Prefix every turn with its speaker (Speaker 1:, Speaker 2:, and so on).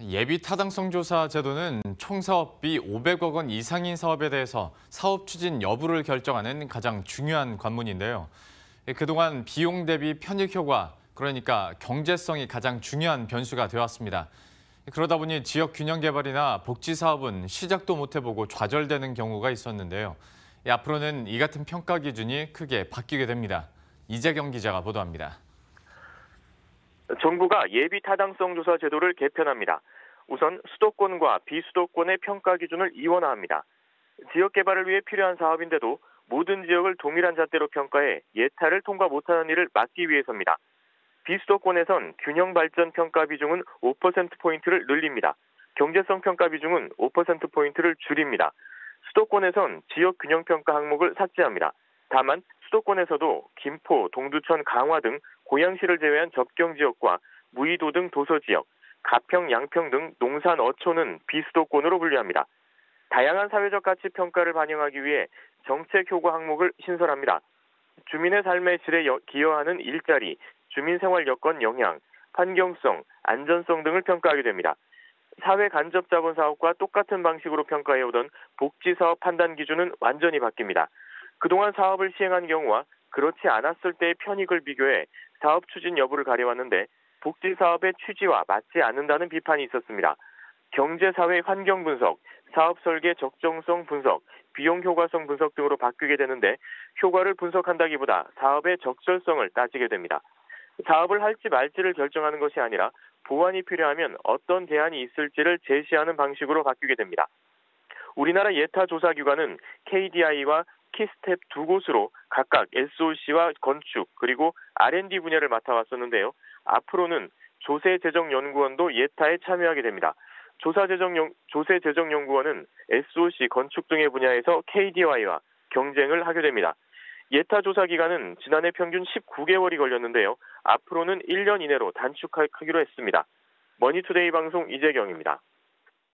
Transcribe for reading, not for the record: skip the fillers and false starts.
Speaker 1: 예비 타당성 조사 제도는 총 사업비 500억 원 이상인 사업에 대해서 사업 추진 여부를 결정하는 가장 중요한 관문인데요. 그동안 비용 대비 편익 효과, 그러니까 경제성이 가장 중요한 변수가 되었습니다. 그러다 보니 지역 균형 개발이나 복지 사업은 시작도 못 해보고 좌절되는 경우가 있었는데요. 앞으로는 이 같은 평가 기준이 크게 바뀌게 됩니다. 이재경 기자가 보도합니다.
Speaker 2: 정부가 예비 타당성 조사 제도를 개편합니다. 우선 수도권과 비수도권의 평가 기준을 이원화합니다. 지역 개발을 위해 필요한 사업인데도 모든 지역을 동일한 잣대로 평가해 예타를 통과 못하는 일을 막기 위해서입니다. 비수도권에선 균형 발전 평가 비중은 5%포인트를 늘립니다. 경제성 평가 비중은 5%포인트를 줄입니다. 수도권에선 지역 균형 평가 항목을 삭제합니다. 다만 수도권에서도 김포, 동두천, 강화 등 고양시를 제외한 접경 지역과 무의도 등 도서 지역, 가평, 양평 등 농산, 어촌은 비수도권으로 분류합니다. 다양한 사회적 가치 평가를 반영하기 위해 정책 효과 항목을 신설합니다. 주민의 삶의 질에 기여하는 일자리, 주민 생활 여건 영향, 환경성, 안전성 등을 평가하게 됩니다. 사회 간접 자본 사업과 똑같은 방식으로 평가해오던 복지 사업 판단 기준은 완전히 바뀝니다. 그동안 사업을 시행한 경우와 그렇지 않았을 때의 편익을 비교해 사업 추진 여부를 가려왔는데 복지 사업의 취지와 맞지 않는다는 비판이 있었습니다. 경제, 사회, 환경 분석, 사업 설계 적정성 분석, 비용 효과성 분석 등으로 바뀌게 되는데 효과를 분석한다기보다 사업의 적절성을 따지게 됩니다. 사업을 할지 말지를 결정하는 것이 아니라 보완이 필요하면 어떤 대안이 있을지를 제시하는 방식으로 바뀌게 됩니다. 우리나라 예타 조사 기관은 KDI와 키스텝 두 곳으로 각각 SOC와 건축 그리고 R&D 분야를 맡아왔었는데요. 앞으로는 조세재정연구원도 예타에 참여하게 됩니다. 조세재정연구원은 SOC, 건축 등의 분야에서 KDI와 경쟁을 하게 됩니다. 예타 조사 기간은 지난해 평균 19개월이 걸렸는데요. 앞으로는 1년 이내로 단축하기로 했습니다. 머니투데이 방송 이재경입니다.